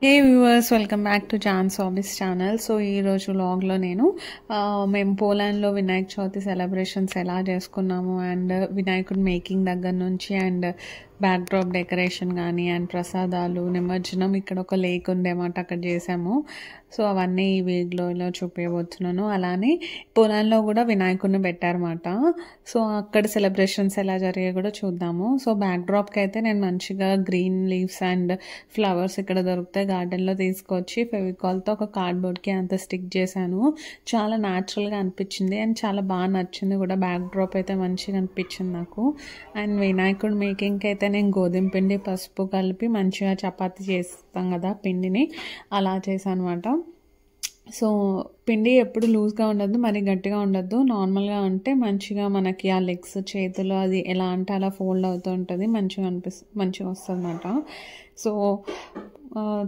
Hey viewers, welcome back to Johne's hobbies channel. So ఈరోజు వ్లాగ్లో నేను మేము పోలాండ్లో వినాయక చవితి సెలబ్రేషన్స్ ఎలా చేసుకున్నాము అండ్ వినాయకుడి మేకింగ్ దగ్గర నుంచి అండ్ బ్యాక్ డ్రాప్ డెకరేషన్ కానీ అండ్ ప్రసాదాలు నిమజ్జనం, ఇక్కడ ఒక లేక్ ఉందేమాట, అక్కడ చేసాము. సో అవన్నీ ఈ వీడియోలో ఇలా చూపించబోతున్నాను. అలానే పోలాండ్లో కూడా వినాయకుడిని పెట్టారన్నమాట. సో అక్కడ సెలబ్రేషన్స్ ఎలా జరిగాయి కూడా చూద్దాము. సో బ్యాక్ డ్రాప్కి అయితే నేను మంచిగా గ్రీన్ లీవ్స్ అండ్ ఫ్లవర్స్ ఇక్కడ దొరుకుతాయి గార్డెన్లో తీసుకొచ్చి ఫెవికాల్తో ఒక కార్డ్బోర్డ్కి అంత స్టిక్ చేశాను. చాలా న్యాచురల్గా అనిపించింది అండ్ చాలా బాగా నచ్చింది కూడా. బ్యాక్ డ్రాప్ అయితే మంచిగా అనిపించింది నాకు. అండ్ వినాయకుడు మేకింగ్కి అయితే నేను గోధుమ పిండి పసుపు కలిపి మంచిగా చపాతీ చేస్తాం కదా పిండిని, అలా చేశాను అనమాట. సో పిండి ఎప్పుడు లూజ్గా ఉండద్దు, మరి గట్టిగా ఉండద్దు, నార్మల్గా ఉంటే మంచిగా మనకి ఆ లెగ్స్ చేతులు అది ఎలా అంటే అలా ఫోల్డ్ అవుతూ ఉంటుంది, మంచిగా వస్తుంది అన్నమాట. సో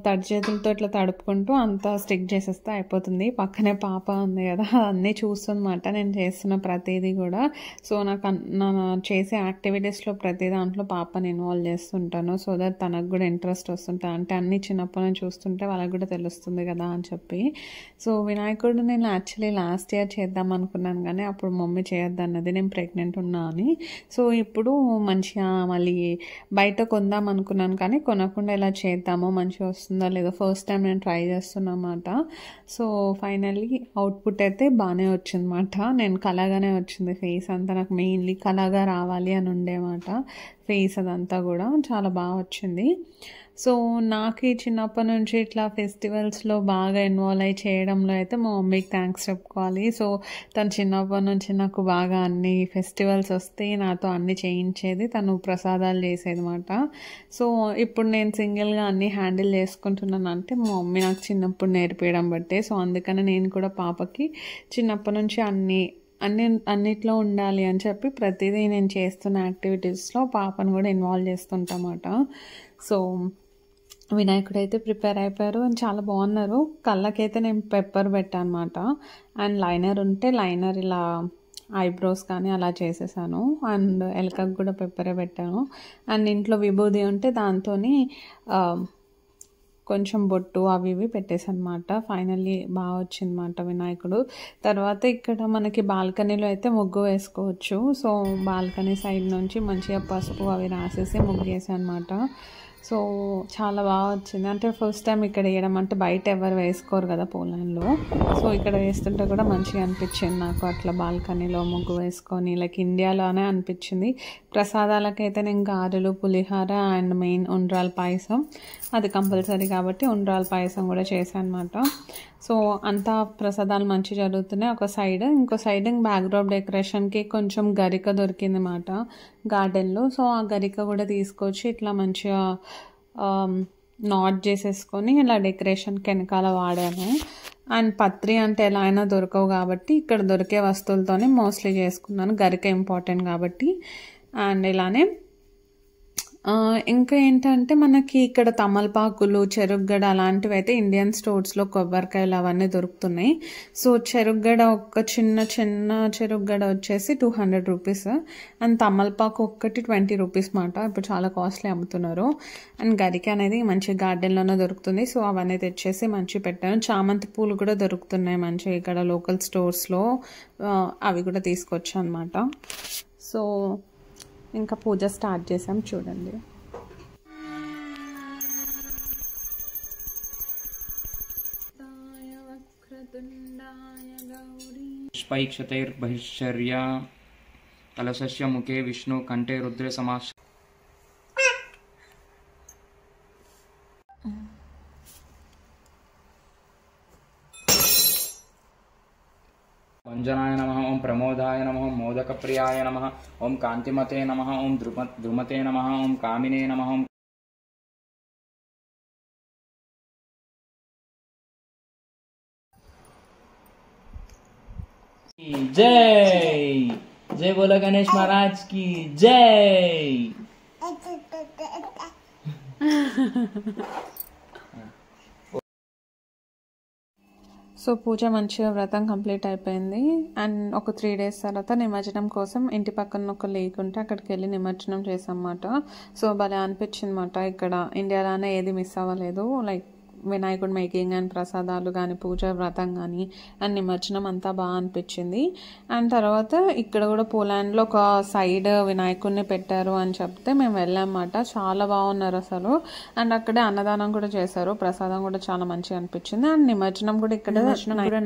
తడి చేతులతో ఇట్లా తడుపుకుంటూ అంతా స్టిక్ చేసేస్తే అయిపోతుంది. పక్కనే పాప ఉంది కదా, అన్నీ చూస్తుందన్నమాట నేను చేస్తున్న ప్రతిదీ కూడా. సో నా చేసే యాక్టివిటీస్లో ప్రతి దాంట్లో పాపని ఇన్వాల్వ్ చేస్తుంటాను, సో దట్ తనకు కూడా ఇంట్రెస్ట్ వస్తుంటుంది. అంటే అన్నీ చిన్నప్పటి నుంచి చూస్తుంటే వాళ్ళకి కూడా తెలుస్తుంది కదా అని చెప్పి. సో వినాయకుడు నేను యాక్చువల్లీ లాస్ట్ ఇయర్ చేద్దాం అనుకున్నాను, కానీ అప్పుడు మమ్మీ చేయొద్దు అన్నది, నేను ప్రెగ్నెంట్ ఉన్నా అని. సో ఇప్పుడు మంచిగా మళ్ళీ బయట కొందాం అనుకున్నాను, కానీ కొనకుండా ఇలా చేద్దాము, మంచిగా వస్తుందా లేదో ఫస్ట్ టైం నేను ట్రై చేస్తున్నమాట. సో ఫైనల్లీ అవుట్పుట్ అయితే బాగానే వచ్చిందన్నమాట. నేను కళగానే వచ్చింది, ఫేస్ అంతా నాకు మెయిన్లీ కళగా రావాలి అని ఉండేమాట. ఫేస్ అదంతా కూడా చాలా బాగా వచ్చింది. సో నాకు చిన్నప్పటి నుంచి ఇట్లా ఫెస్టివల్స్లో బాగా ఇన్వాల్వ్ అయ్యి చేయడంలో అయితే మా మమ్మీకి థ్యాంక్స్ చెప్పుకోవాలి. సో తను చిన్నప్పటి నుంచి నాకు బాగా అన్ని ఫెస్టివల్స్ వస్తే నాతో అన్ని చేయించేది, తను ప్రసాదాలు చేసేది అనమాట. సో ఇప్పుడు నేను సింగిల్గా అన్నీ హ్యాండిల్ చేసుకుంటున్నాను అంటే మా మమ్మీ నాకు చిన్నప్పుడు నేర్పించడం బట్టే. సో అందుకని నేను కూడా పాపకి చిన్నప్పటి నుంచి అన్నిట్లో ఉండాలి అని చెప్పి ప్రతిదీ నేను చేస్తున్న యాక్టివిటీస్లో పాపను కూడా ఇన్వాల్వ్ చేస్తుంటామాట. సో వినాయకుడు అయితే ప్రిపేర్ అయిపోయారు అండ్ చాలా బాగున్నారు. కళ్ళకైతే నేను పెప్పర్ పెట్టాను అనమాట. అండ్ లైనర్ ఉంటే లైనర్ ఇలా ఐబ్రోస్ కానీ అలా చేసేసాను. అండ్ ఎలకకు కూడా పెప్పరే పెట్టాను. అండ్ ఇంట్లో విభూది ఉంటే దాంతో కొంచెం బొట్టు అవి ఇవి పెట్టేసాను అనమాట. ఫైనల్లీ బాగా వచ్చిందన్నమాట వినాయకుడు. తర్వాత ఇక్కడ మనకి బాల్కనీలో అయితే ముగ్గు వేసుకోవచ్చు. సో బాల్కనీ సైడ్ నుంచి మంచిగా పసుపు అవి రాసేసి ముగ్గు వేసాను అనమాట. సో చాలా బాగా వచ్చింది. అంటే ఫస్ట్ టైం ఇక్కడ వేయడం, అంటే బయట ఎవరు వేసుకోరు కదా పోలాండ్లో. సో ఇక్కడ వేస్తుంటే కూడా మంచిగా అనిపించింది నాకు, అట్లా బాల్కనీలో ముగ్గు వేసుకొని లైక్ ఇండియాలోనే అనిపించింది. ప్రసాదాలకైతే నేను గారెలు, పులిహార అండ్ మెయిన్ ఉండ్రాల పాయసం, అది కంపల్సరీ కాబట్టి ఉండ్రాల పాయసం కూడా చేశాను అనమాట. సో అంతా ప్రసాదాలు మంచిగా జరుగుతున్నాయి ఒక సైడ్. ఇంకో సైడ్ బ్యాక్ డ్రాప్ డెకరేషన్కి కొంచెం గరిక దొరికింది అన్నమాట గార్డెన్లో. సో ఆ గరిక కూడా తీసుకొచ్చి ఇట్లా మంచిగా నాట్ చేసేసుకొని ఇలా డెకరేషన్కి వెనకాల వాడాను. అండ్ పత్రి అంటే ఎలా అయినా దొరకవు కాబట్టి ఇక్కడ దొరికే వస్తువులతోనే మోస్ట్లీ చేసుకున్నాను, గరిక ఇంపార్టెంట్ కాబట్టి. అండ్ ఇలానే ఇంకా ఏంటంటే మనకి ఇక్కడ తమలపాకులు, చెరుగ్గడ అలాంటివి అయితే ఇండియన్ స్టోర్స్లో కొబ్బరికాయలు అవన్నీ దొరుకుతున్నాయి. సో చెరుగ్గడ ఒక చిన్న చెరుగ్గడ వచ్చేసి 200 రూపీస్ అండ్ తమలపాకు ఒక్కటి 20 రూపీస్ మాట. ఇప్పుడు చాలా కాస్ట్లీ అమ్ముతున్నారు. అండ్ గరిక అనేది మంచి గార్డెన్లోనే దొరుకుతుంది. సో అవన్నీ తెచ్చేసి మంచిగా పెట్టాను. చామంతి పూలు కూడా దొరుకుతున్నాయి మంచిగా ఇక్కడ లోకల్ స్టోర్స్లో, అవి కూడా తీసుకొచ్చాను అనమాట. సో ఇంకా పూజ స్టార్ట్ చేసాం చూడండి. పుష్పైక్షతైర్బహిశ్చర్య కలశస్య ముఖే విష్ణు కంఠే రుద్రే సమాస్. వంజనాయ నమః, ఓం ప్రమోదాయ నమః, ఓం మోదకప్రియాయ నమః, ఓం కాంతిమతే నమః, ఓం ద్రుమతే నమః, ఓం కామినే నమః. జై జై బోలో గణేష్ మహారాజ్ కి జై. సో పూజ మంచిగా వ్రతం కంప్లీట్ అయిపోయింది. అండ్ ఒక 3 days తర్వాత నిమజ్జనం కోసం ఇంటి పక్కన ఒక లేక్ ఉంటే అక్కడికి వెళ్ళి నిమజ్జనం చేసాం అన్నమాట. సో భలే అనిపించింది అన్నమాట. ఇక్కడ ఇండియాలోనే ఏది మిస్ అవ్వలేదు. లైక్ వినాయకుడు మేకింగ్ అండ్ ప్రసాదాలు కానీ పూజ వ్రతం కానీ అండ్ నిమజ్జనం అంతా బాగా అనిపించింది. అండ్ తర్వాత ఇక్కడ కూడా పోలాండ్లో ఒక సైడ్ వినాయకుడిని పెట్టారు అని చెప్తే మేము వెళ్ళామన్నమాట. చాలా బాగున్నారు అసలు. అండ్ అక్కడే అన్నదానం కూడా చేశారు, ప్రసాదం కూడా చాలా మంచిగా అనిపించింది. అండ్ నిమజ్జనం కూడా ఇక్కడ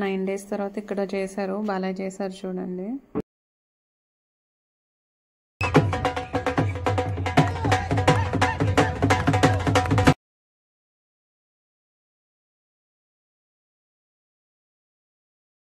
9 days తర్వాత ఇక్కడ చేశారు, బాగా చేశారు చూడండి.